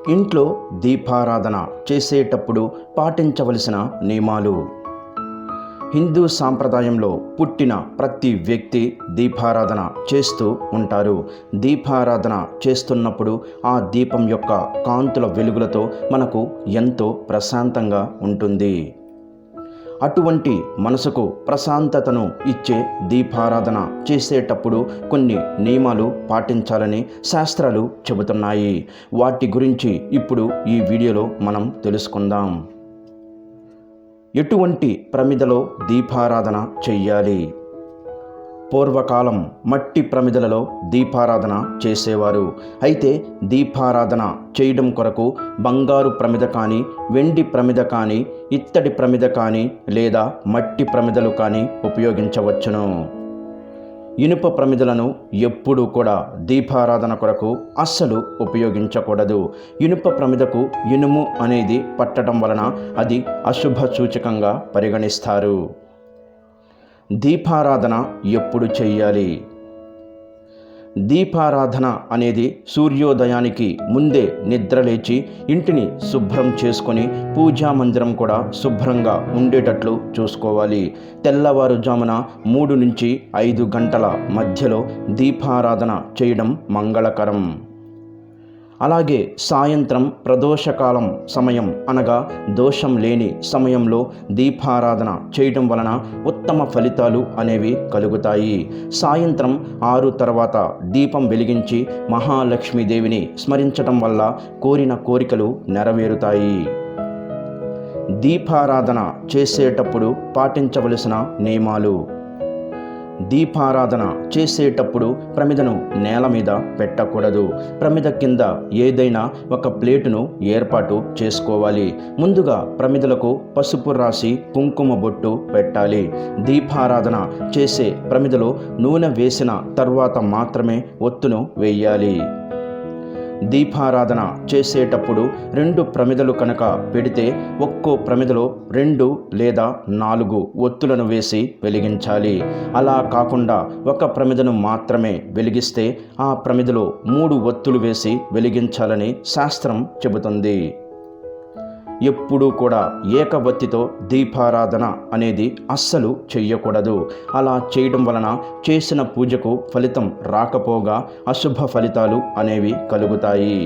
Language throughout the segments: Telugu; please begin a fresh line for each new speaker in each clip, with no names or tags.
ఇంట్లో దీపారాధన చేసేటప్పుడు పాటించవలసిన నియమాలు. హిందూ సాంప్రదాయంలో పుట్టిన ప్రతి వ్యక్తి దీపారాధన చేస్తూ ఉంటారు. దీపారాధన చేస్తున్నప్పుడు ఆ దీపం యొక్క కాంతుల వెలుగులతో మనకు ఎంతో ప్రశాంతంగా ఉంటుంది. అటువంటి మనసుకు ప్రశాంతతను ఇచ్చే దీపారాధన చేసేటప్పుడు కొన్ని నియమాలు పాటించాలని శాస్త్రాలు చెబుతున్నాయి. వాటి గురించి ఇప్పుడు ఈ వీడియోలో మనం తెలుసుకుందాం. ఎటువంటి ప్రమిదలో దీపారాధన చెయ్యాలి? పూర్వకాలం మట్టి ప్రమిదలలో దీపారాధన చేసేవారు. అయితే దీపారాధన చేయడం కొరకు బంగారు ప్రమిద కానీ, వెండి ప్రమిద కానీ, ఇత్తడి ప్రమిద కానీ లేదా మట్టి ప్రమిదలు కానీ ఉపయోగించవచ్చును. ఇనుప ప్రమిదలను ఎప్పుడూ కూడా దీపారాధన కొరకు అస్సలు ఉపయోగించకూడదు. ఇనుప ప్రమిదకు ఇనుము అనేది పట్టడం వలన అది అశుభ సూచకంగా పరిగణిస్తారు. దీపారాధన ఎప్పుడు చెయ్యాలి? దీపారాధన అనేది సూర్యోదయానికి ముందే నిద్రలేచి ఇంటిని శుభ్రం చేసుకొని పూజా మందిరం కూడా శుభ్రంగా ఉండేటట్లు చూసుకోవాలి. తెల్లవారుజామున 3 నుంచి 5 గంటల మధ్యలో దీపారాధన చేయడం మంగళకరం. అలాగే సాయంత్రం ప్రదోషకాలం సమయం అనగా దోషం లేని సమయంలో దీపారాధన చేయడం వలన ఉత్తమ ఫలితాలు అనేవి కలుగుతాయి. సాయంత్రం 6 తర్వాత దీపం వెలిగించి మహాలక్ష్మీదేవిని స్మరించడం వల్ల కోరిన కోరికలు నెరవేరుతాయి. దీపారాధన చేసేటప్పుడు పాటించవలసిన నియమాలు. దీపారాధన చేసేటప్పుడు ప్రమిదను నేల మీద పెట్టకూడదు. ప్రమిద కింద ఏదైనా ఒక ప్లేటును ఏర్పాటు చేసుకోవాలి. ముందుగా ప్రమిదలకు పసుపు రాసి కుంకుమ బొట్టు పెట్టాలి. దీపారాధన చేసే ప్రమిదలో నూనె వేసిన తర్వాత మాత్రమే ఒత్తును వేయాలి. దీపారాధన చేసేటప్పుడు 2 ప్రమిదలు కనుక పెడితే ఒక్కో ప్రమిదలో 2 లేదా 4 ఒత్తులను వేసి వెలిగించాలి. అలా కాకుండా ఒక ప్రమిదను మాత్రమే వెలిగిస్తే ఆ ప్రమిదలో 3 ఒత్తులు వేసి వెలిగించాలని శాస్త్రం చెబుతుంది. ఎప్పుడూ కూడా ఏకవత్తితో దీపారాధన అనేది అస్సలు చెయ్యకూడదు. అలా చేయడం వలన చేసిన పూజకు ఫలితం రాకపోగా అశుభ ఫలితాలు అనేవి కలుగుతాయి.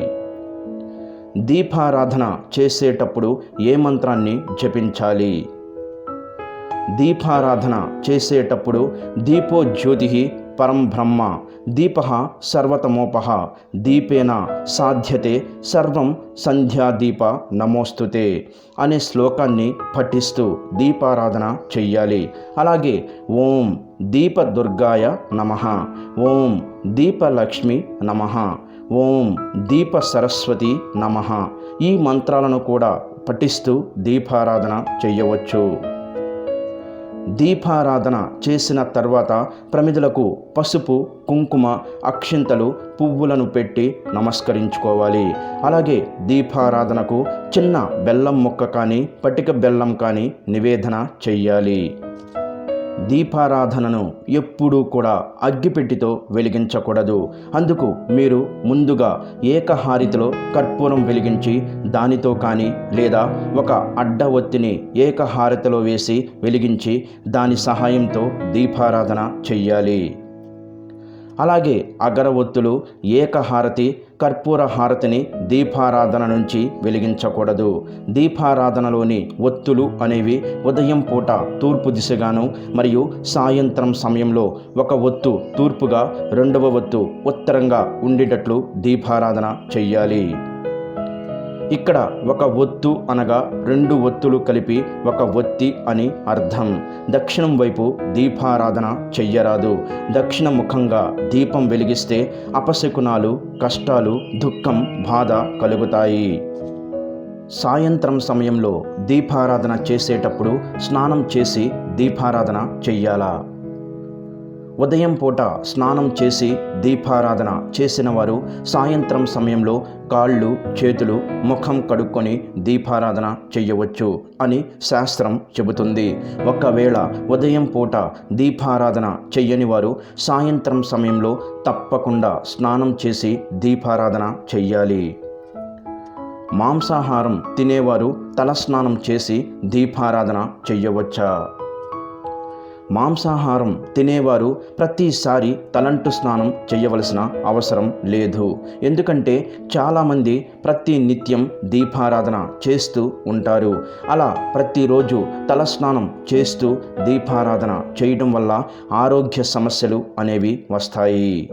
దీపారాధన చేసేటప్పుడు ఏ మంత్రాన్ని జపించాలి? దీపారాధన చేసేటప్పుడు దీపో జ్యోతి పరం బ్రహ్మ దీపః సర్వతమోపః దీపేన సాధ్యతే సర్వం సంధ్యాదీప నమోస్తుతే అనే శ్లోకాన్ని పఠిస్తూ దీపారాధన చెయ్యాలి. అలాగే ఓం దీపదుర్గాయ నమః, ఓం దీపలక్ష్మి నమః, ఓం దీప సరస్వతి నమః ఈ మంత్రాలను కూడా పఠిస్తూ దీపారాధన చెయ్యవచ్చు. దీపారాధన చేసిన తర్వాత ప్రమిదలకు పసుపు, కుంకుమ, అక్షింతలు, పువ్వులను పెట్టి నమస్కరించుకోవాలి. అలాగే దీపారాధనకు చిన్న బెల్లం ముక్క కానీ, పటిక బెల్లం కానీ నివేదన చెయ్యాలి. దీపారాధనను ఎప్పుడూ కూడా అగ్గిపెట్టితో వెలిగించకూడదు. అందుకు మీరు ముందుగా ఏకహారితిలో కర్పూరం వెలిగించి దానితో కానీ లేదా ఒక అడ్డ ఒత్తిని ఏకహారతిలో వేసి వెలిగించి దాని సహాయంతో దీపారాధన చెయ్యాలి. అలాగే అగరవత్తులు, ఏకహారతి, కర్పూర హారతిని దీపారాధన నుంచి వెలిగించకూడదు. దీపారాధనలోని ఒత్తులు అనేవి ఉదయం పూట తూర్పు దిశగాను మరియు సాయంత్రం సమయంలో ఒక ఒత్తు తూర్పుగా, 2వ ఒత్తు ఉత్తరంగా ఉండేటట్లు దీపారాధన చెయ్యాలి. ఇక్కడ ఒక ఒత్తు అనగా 2 ఒత్తులు కలిపి ఒక ఒత్తి అని అర్థం. దక్షిణం వైపు దీపారాధన చెయ్యరాదు. దక్షిణ ముఖంగా దీపం వెలిగిస్తే అపశకునాలు, కష్టాలు, దుఃఖం, బాధ కలుగుతాయి. సాయంత్రం సమయంలో దీపారాధన చేసేటప్పుడు స్నానం చేసి దీపారాధన చెయ్యాలా? ఉదయం పూట స్నానం చేసి దీపారాధన చేసిన వారు సాయంత్రం సమయంలో కాళ్ళు, చేతులు, ముఖం కడుక్కొని దీపారాధన చెయ్యవచ్చు అని శాస్త్రం చెబుతుంది. ఒకవేళ ఉదయం పూట దీపారాధన చెయ్యని వారు సాయంత్రం సమయంలో తప్పకుండా స్నానం చేసి దీపారాధన చెయ్యాలి. మాంసాహారం తినేవారు తలస్నానం చేసి దీపారాధన చెయ్యవచ్చా? మాంసాహారం తినేవారు ప్రతిసారి తలంటు స్నానం చేయవలసిన అవసరం లేదు. ఎందుకంటే చాలామంది ప్రతి నిత్యం దీపారాధన చేస్తూ ఉంటారు. అలా ప్రతిరోజు తలస్నానం చేస్తూ దీపారాధన చేయడం వల్ల ఆరోగ్య సమస్యలు అనేవి వస్తాయి.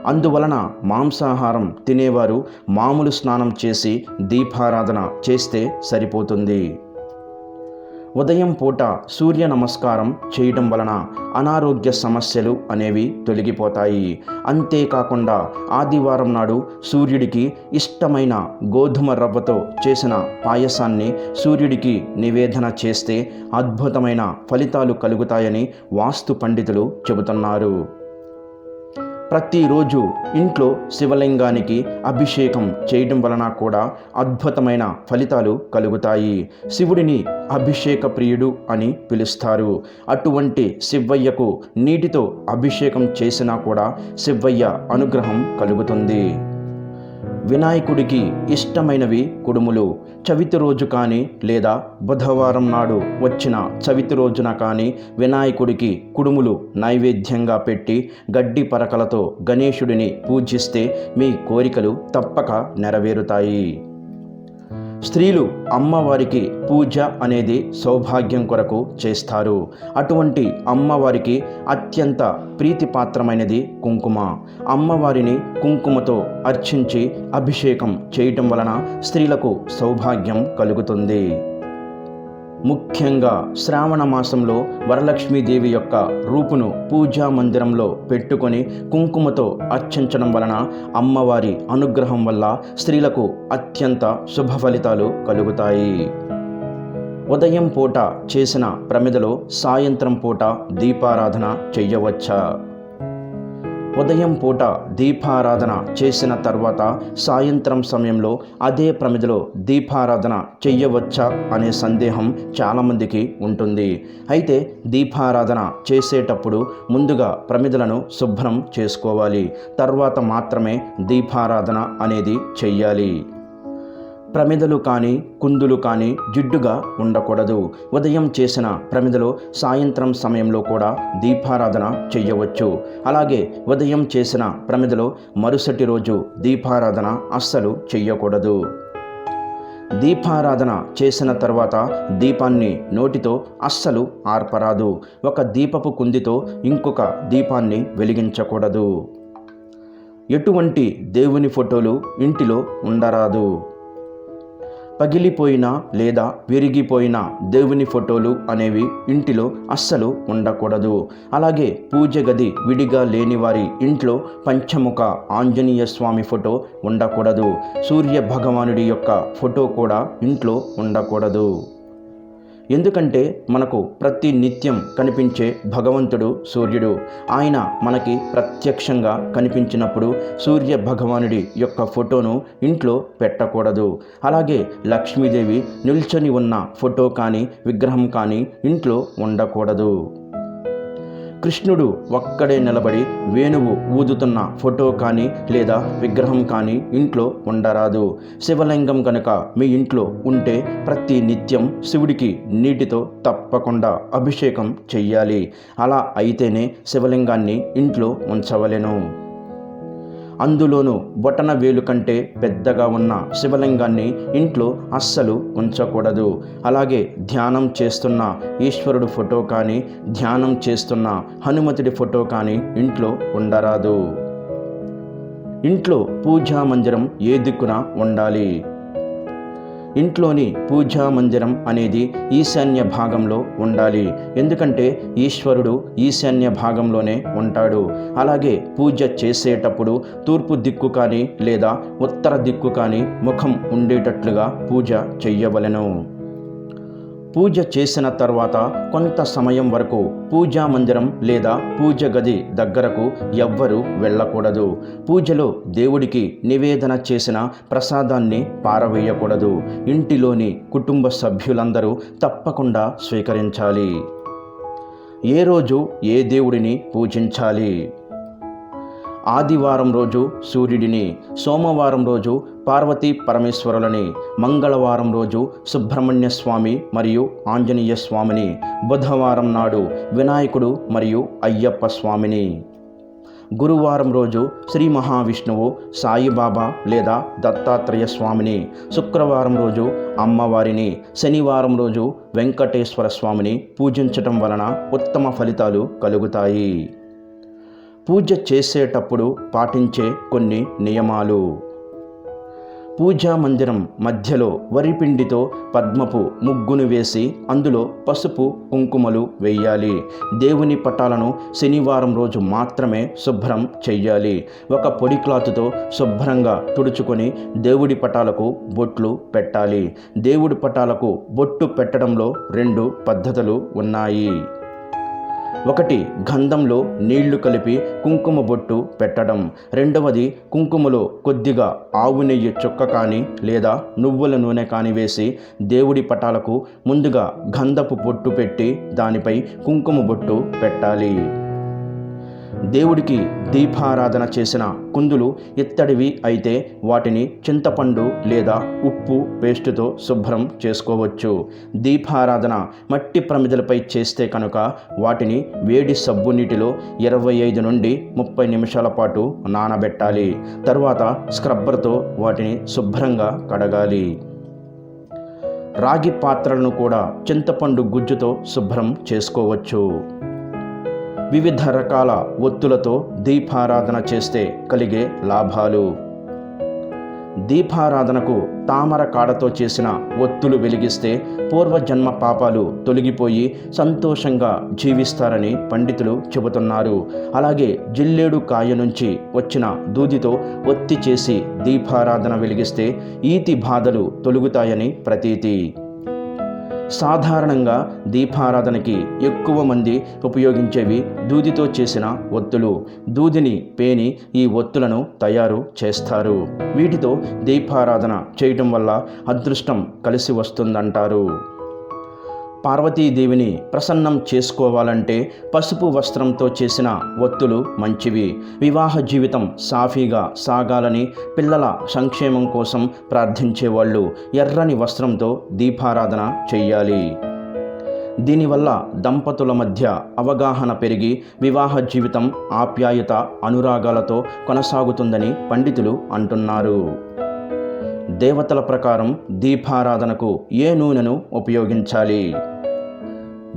అందువలన మాంసాహారం తినేవారు మామూలు స్నానం చేసి దీపారాధన చేస్తే సరిపోతుంది. ఉదయం పూట సూర్య నమస్కారం చేయడం వలన అనారోగ్య సమస్యలు అనేవి తొలగిపోతాయి. అంతేకాకుండా ఆదివారం నాడు సూర్యుడికి ఇష్టమైన గోధుమ రవ్వతో చేసిన పాయసాన్ని సూర్యుడికి నివేదన చేస్తే అద్భుతమైన ఫలితాలు కలుగుతాయని వాస్తు పండితులు చెబుతున్నారు. ప్రతిరోజు ఇంట్లో శివలింగానికి అభిషేకం చేయడం వలన కూడా అద్భుతమైన ఫలితాలు కలుగుతాయి. శివుడిని అభిషేక ప్రియుడు అని పిలుస్తారు. అటువంటి శివయ్యకు నీటితో అభిషేకం చేసినా కూడా శివయ్య అనుగ్రహం కలుగుతుంది. వినాయకుడికి ఇష్టమైనవి కుడుములు. చవితి రోజు కానీ లేదా బుధవారం నాడు వచ్చిన చవితి రోజున కానీ వినాయకుడికి కుడుములు నైవేద్యంగా పెట్టి గడ్డి పరకలతో గణేశుడిని పూజిస్తే మీ కోరికలు తప్పక నెరవేరుతాయి. స్త్రీలు అమ్మవారికి పూజ అనేది సౌభాగ్యం కొరకు చేస్తారు. అటువంటి అమ్మవారికి అత్యంత ప్రీతిపాత్రమైనది కుంకుమ. అమ్మవారిని కుంకుమతో అర్చించి అభిషేకం చేయటం వలన స్త్రీలకు సౌభాగ్యం కలుగుతుంది. ముఖ్యంగా శ్రావణ మాసంలో వరలక్ష్మీదేవి యొక్క రూపును పూజా మందిరంలో పెట్టుకొని కుంకుమతో అర్చించడం వలన అమ్మవారి అనుగ్రహం వల్ల స్త్రీలకు అత్యంత శుభ ఫలితాలు కలుగుతాయి. ఉదయం పూట చేసిన ప్రమిదలో సాయంత్రం పూట దీపారాధన చెయ్యవచ్చా? ఉదయం పూట దీపారాధన చేసిన తర్వాత సాయంత్రం సమయంలో అదే ప్రమిదలో దీపారాధన చెయ్యవచ్చా అనే సందేహం చాలామందికి ఉంటుంది. అయితే దీపారాధన చేసేటప్పుడు ముందుగా ప్రమిదలను శుభ్రం చేసుకోవాలి. తర్వాత మాత్రమే దీపారాధన అనేది చెయ్యాలి. ప్రమిదలు కానీ కుందులు కానీ జిడ్డుగా ఉండకూడదు. ఉదయం చేసిన ప్రమిదలో సాయంత్రం సమయంలో కూడా దీపారాధన చెయ్యవచ్చు. అలాగే ఉదయం చేసిన ప్రమిదలో మరుసటి రోజు దీపారాధన అస్సలు చెయ్యకూడదు. దీపారాధన చేసిన తర్వాత దీపాన్ని నోటితో అస్సలు ఆర్పరాదు. ఒక దీపపు కుందితో ఇంకొక దీపాన్ని వెలిగించకూడదు. ఎటువంటి దేవుని ఫోటోలు ఇంటిలో ఉండరాదు. పగిలిపోయిన లేదా విరిగిపోయిన దేవుని ఫోటోలు అనేవి ఇంటిలో అస్సలు ఉండకూడదు. అలాగే పూజ గది విడిగా లేని వారి ఇంట్లో పంచముఖ ఆంజనేయ స్వామి ఫోటో ఉండకూడదు. సూర్య భగవానుడి యొక్క ఫోటో కూడా ఇంట్లో ఉండకూడదు. ఎందుకంటే మనకు ప్రతి నిత్యం కనిపించే భగవంతుడు సూర్యుడు. ఆయన మనకి ప్రత్యక్షంగా కనిపించినప్పుడు సూర్య భగవానుడి యొక్క ఫోటోను ఇంట్లో పెట్టకూడదు. అలాగే లక్ష్మీదేవి నిల్చొని ఉన్న ఫోటో కానీ విగ్రహం కానీ ఇంట్లో ఉండకూడదు. కృష్ణుడు ఒక్కడే నిలబడి వేణువు ఊదుతున్న ఫోటో కానీ లేదా విగ్రహం కానీ ఇంట్లో ఉండరాదు. శివలింగం కనుక మీ ఇంట్లో ఉంటే ప్రతి నిత్యం శివుడికి నీటితో తప్పకుండా అభిషేకం చెయ్యాలి. అలా అయితేనే శివలింగాన్ని ఇంట్లో ఉంచవలెను. అందులోనూ బొటన వేలు కంటే పెద్దగా ఉన్న శివలింగాన్ని ఇంట్లో అస్సలు ఉంచకూడదు. అలాగే ధ్యానం చేస్తున్న ఈశ్వరుడు ఫోటో కానీ ధ్యానం చేస్తున్న హనుమతుడి ఫోటో కానీ ఇంట్లో ఉండరాదు. ఇంట్లో పూజా మందిరం ఏ దిక్కున ఉండాలి? ఇంట్లోని పూజా మందిరం అనేది ఈశాన్య భాగంలో ఉండాలి. ఎందుకంటే ఈశ్వరుడు ఈశాన్య భాగంలోనే ఉంటాడు. అలాగే పూజ చేసేటప్పుడు తూర్పు దిక్కు కానీ లేదా ఉత్తర దిక్కు కానీ ముఖం ఉండేటట్లుగా పూజ చెయ్యవలెను. పూజ చేసిన తర్వాత కొంత సమయం వరకు పూజా మందిరం లేదా పూజ గది దగ్గరకు ఎవ్వరూ వెళ్ళకూడదు. పూజలో దేవుడికి నివేదన చేసిన ప్రసాదాన్ని పారవేయకూడదు. ఇంటిలోని కుటుంబ సభ్యులందరూ తప్పకుండా స్వీకరించాలి. ఏ రోజు ఏ దేవుడిని పూజించాలి? ఆదివారం రోజు సూర్యుడిని, సోమవారం రోజు పార్వతీ పరమేశ్వరులని, మంగళవారం రోజు సుబ్రహ్మణ్య స్వామి మరియు ఆంజనేయ స్వామిని, బుధవారం నాడు వినాయకుడు మరియు అయ్యప్ప స్వామిని, గురువారం రోజు శ్రీ మహావిష్ణువు, సాయిబాబా లేదా దత్తాత్రేయ స్వామిని, శుక్రవారం రోజు అమ్మవారిని, శనివారం రోజు వెంకటేశ్వర స్వామిని పూజించటం వలన ఉత్తమ ఫలితాలు కలుగుతాయి. పూజ చేసేటప్పుడు పాటించే కొన్ని నియమాలు. పూజా మందిరం మధ్యలో వరిపిండితో పద్మపు ముగ్గును వేసి అందులో పసుపు కుంకుమలు వేయాలి. దేవుని పటాలను శనివారం రోజు మాత్రమే శుభ్రం చెయ్యాలి. ఒక పొడి క్లాతుతో శుభ్రంగా తుడుచుకొని దేవుడి పటాలకు బొట్లు పెట్టాలి. దేవుడి పటాలకు బొట్టు పెట్టడంలో 2 పద్ధతులు ఉన్నాయి. 1 గంధంలో నీళ్లు కలిపి కుంకుమ బొట్టు పెట్టడం. 2వది కుంకుమలో కొద్దిగా ఆవు నెయ్యి చుక్క కానీ లేదా నువ్వుల నూనె కానీ వేసి దేవుడి పటాలకు ముందుగా గంధపు బొట్టు పెట్టి దానిపై కుంకుమ బొట్టు పెట్టాలి. దేవుడికి దీపారాధన చేసిన కుందులు ఇత్తడివి అయితే వాటిని చింతపండు లేదా ఉప్పు పేస్టుతో శుభ్రం చేసుకోవచ్చు. దీపారాధన మట్టి ప్రమిదలపై చేస్తే కనుక వాటిని వేడి సబ్బు నీటిలో 25 నుండి 30 నిమిషాల పాటు నానబెట్టాలి. తరువాత స్క్రబ్బర్తో వాటిని శుభ్రంగా కడగాలి. రాగి పాత్రలను కూడా చింతపండు గుజ్జుతో శుభ్రం చేసుకోవచ్చు. వివిధ రకాల ఒత్తులతో దీపారాధన చేస్తే కలిగే లాభాలు. దీపారాధనకు తామర కాడతో చేసిన ఒత్తులు వెలిగిస్తే పూర్వజన్మ పాపాలు తొలగిపోయి సంతోషంగా జీవిస్తారని పండితులు చెబుతున్నారు. అలాగే జిల్లేడు కాయ నుంచి వచ్చిన దూదితో ఒత్తి చేసి దీపారాధన వెలిగిస్తే ఈతి బాధలు తొలగుతాయని ప్రతీతి. సాధారణంగా దీపారాధనకి ఎక్కువ మంది ఉపయోగించేవి దూదితో చేసిన ఒత్తులు. దూదిని పేని ఈ ఒత్తులను తయారు చేస్తారు. వీటితో దీపారాధన చేయటం వల్ల అదృష్టం కలిసి వస్తుందంటారు. పార్వతీదేవిని ప్రసన్నం చేసుకోవాలంటే పసుపు వస్త్రంతో చేసిన ఒత్తులు మంచివి. వివాహ జీవితం సాఫీగా సాగాలని పిల్లల సంక్షేమం కోసం ప్రార్థించేవాళ్ళు ఎర్రని వస్త్రంతో దీపారాధన చెయ్యాలి. దీనివల్ల దంపతుల మధ్య అవగాహన పెరిగి వివాహ జీవితం ఆప్యాయత అనురాగాలతో కొనసాగుతుందని పండితులు అంటున్నారు. దేవతల ప్రకారం దీపారాధనకు ఏ నూనెను ఉపయోగించాలి?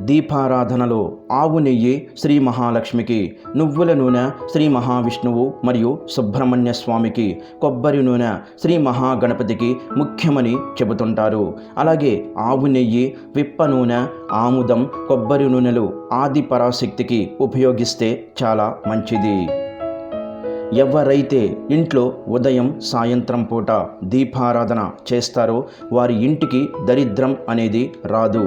దీపారాధనలో ఆవు నెయ్యి శ్రీ మహాలక్ష్మికి, నువ్వుల నూనె శ్రీ మహావిష్ణువు మరియు సుబ్రహ్మణ్య స్వామికి, కొబ్బరి నూనె శ్రీ మహాగణపతికి ముఖ్యమని చెబుతుంటారు. అలాగే ఆవు నెయ్యి, విప్ప నూనె, ఆముదం, కొబ్బరి నూనెలు ఆది పరాశక్తికి ఉపయోగిస్తే చాలా మంచిది. ఎవరైతే ఇంట్లో ఉదయం సాయంత్రం పూట దీపారాధన చేస్తారో వారి ఇంటికి దరిద్రం అనేది రాదు,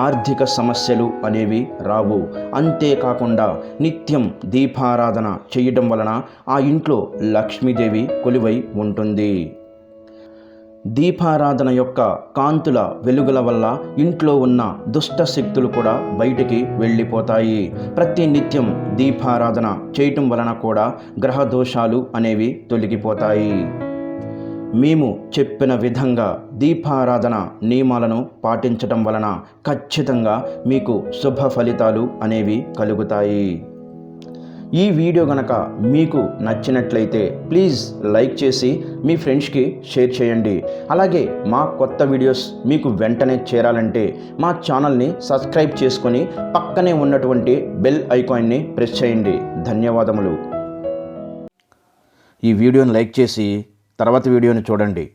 ఆర్థిక సమస్యలు అనేవి రావు. అంతేకాకుండా నిత్యం దీపారాధన చేయడం వలన ఆ ఇంట్లో లక్ష్మీదేవి కొలువై ఉంటుంది. దీపారాధన యొక్క కాంతుల వెలుగుల వల్ల ఇంట్లో ఉన్న దుష్ట శక్తులు కూడా బయటికి వెళ్ళిపోతాయి. ప్రతి నిత్యం దీపారాధన చేయటం వలన కూడా గ్రహ దోషాలు అనేవి తొలగిపోతాయి. మేము చెప్పిన విధంగా దీపారాధన నియమాలను పాటించటం వలన ఖచ్చితంగా మీకు శుభ ఫలితాలు అనేవి కలుగుతాయి. ఈ వీడియో గనక మీకు నచ్చినట్లయితే ప్లీజ్ లైక్ చేసి మీ ఫ్రెండ్స్కి షేర్ చేయండి. అలాగే మా కొత్త వీడియోస్ మీకు వెంటనే చేరాలంటే మా ఛానల్ని సబ్స్క్రైబ్ చేసుకొని పక్కనే ఉన్నటువంటి బెల్ ఐకాన్ని ప్రెస్ చేయండి. ధన్యవాదములు. ఈ వీడియోని లైక్ చేసి తర్వాత వీడియోని చూడండి.